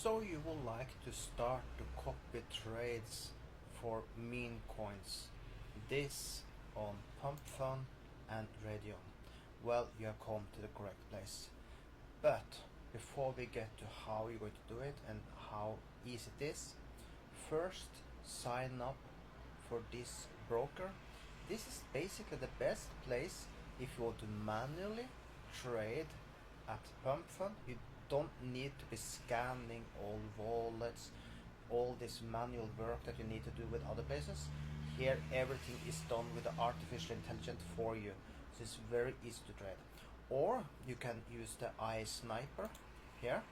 So you would like to start to copy trades for meme coins. This on PumpFun and Raydium. Well, you have come to the correct place. But before we get to how you're going to do it and how easy it is, first sign up for this broker. This is basically the best place if you want to manually trade at PumpFun. You don't need to be scanning all wallets, all this manual work that you need to do with other places. Here everything is done with the artificial intelligence for you, so it's very easy to trade. Or you can use the auto-sniper here,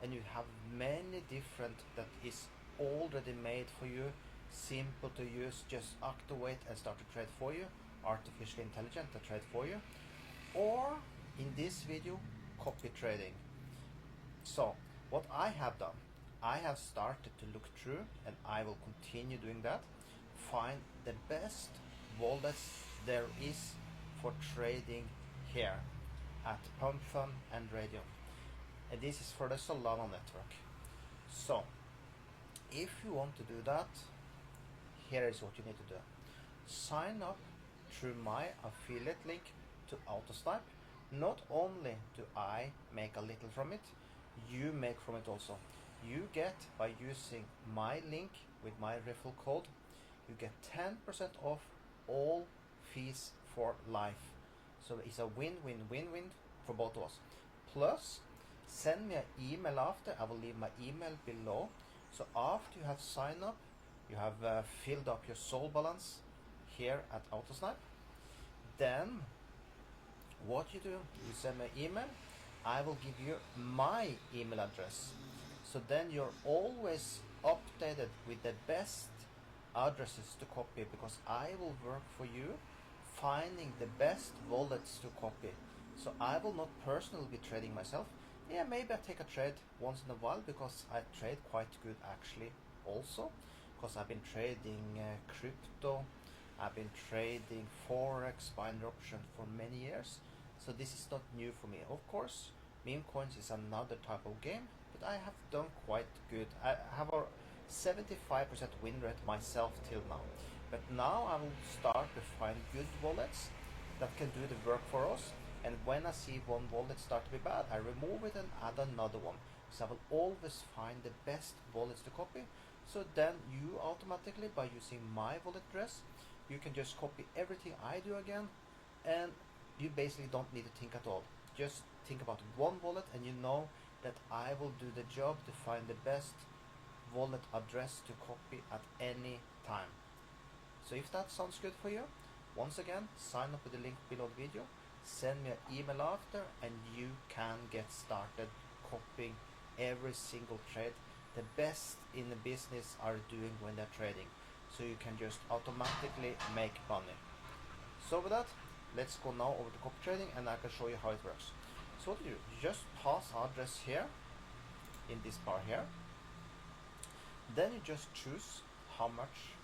and you have many different that is already made for you, simple to use, just activate and start to trade for you, artificial intelligence to trade for you. Or in this video, copy trading. So what I have done, I have started to look through, and I will continue doing that, find the best wallets there is for trading here at PumpFun and Raydium. And this is for the Solana network. So if you want to do that, here is what you need to do. Sign up through my affiliate link to auto-snipe. Not only do I make a little from it, you make from it also. You get, by using my link with my referral code, you get 10% off all fees for life. So it's a win-win-win-win for both of us. Plus, send me an email after. I will leave my email below. So after you have signed up, you have filled up your soul balance here at auto-snipe, then what you do, you send me an email. I will give you my email address, so then you're always updated with the best addresses to copy, because I will work for you finding the best wallets to copy. So I will not personally be trading myself. Yeah, maybe I take a trade once in a while, because I trade quite good actually also, because I've been trading crypto, I've been trading forex, binary option for many years. So this is not new for me. Of course, meme coins is another type of game, but I have done quite good. I have a 75% win rate myself till now. But now I will start to find good wallets that can do the work for us. And when I see one wallet start to be bad, I remove it and add another one. So I will always find the best wallets to copy. So then you automatically, by using my wallet address, you can just copy everything I do again, and you basically don't need to think at all. Just think about one wallet, and you know that I will do the job to find the best wallet address to copy at any time. So if that sounds good for you, once again, sign up with the link below the video, send me an email after, and you can get started copying every single trade the best in the business are doing when they're trading. So you can just automatically make money. So with that, let's go now over to copy trading, and I can show you how it works. So what do you do? You just pass address here in this bar here. Then you just choose how much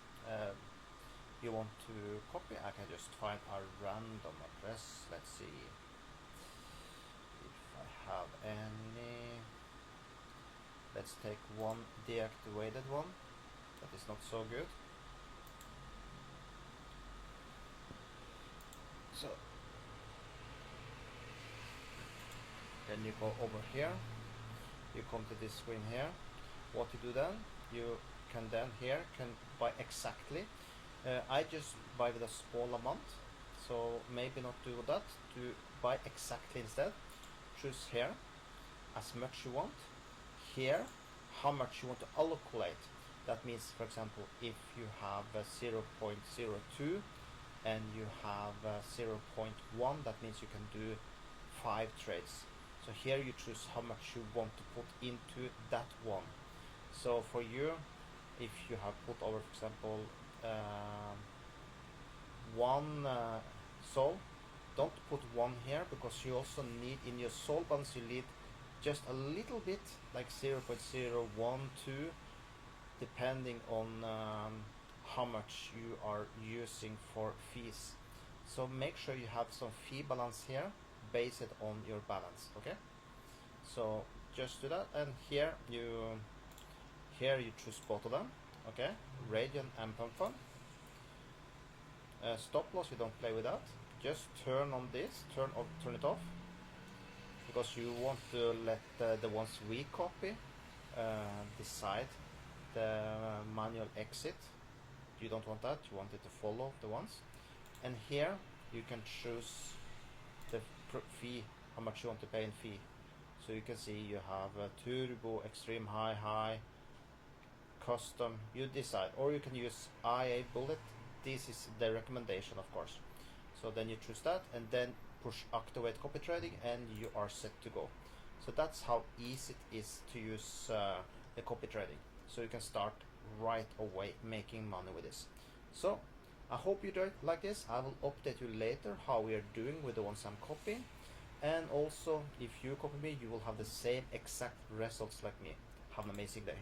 you want to copy. I can just find a random address. Let's see if I have any. Let's take one deactivated one that is not so good. So then you go over here, you come to this screen here. What you do then, you can then here can buy exactly. I just buy with a small amount, so maybe not do that. To buy exactly instead, choose here as much you want. Here how much you want to allocate. That means, for example, if you have 0.02 and you have 0.1, that means you can do 5 trades. So here you choose how much you want to put into that one. So for you, if you have put over, for example, one soul, don't put one here, because you also need in your soul balance, you need just a little bit, like 0.012, depending on how much you are using for fees. So make sure you have some fee balance here based on your balance. Okay, so just do that, and here you choose both of them. Okay, Raydium and PumpFun. Stop loss, you don't play with that. Just turn on this, turn it off, because you want to let the ones we copy decide the manual exit. You don't want that, you want it to follow the ones. And here you can choose the fee, how much you want to pay in fee. So you can see you have a turbo, extreme, high, custom, you decide, or you can use IA bullet. This is the recommendation, of course. So then you choose that and then push activate copy trading and you are set to go. So that's how easy it is to use the copy trading. So you can start right away making money with this. So I hope you do it like this. I will update you later how we are doing with the ones I'm copying. And also if you copy me, you will have the same exact results like me. Have an amazing day.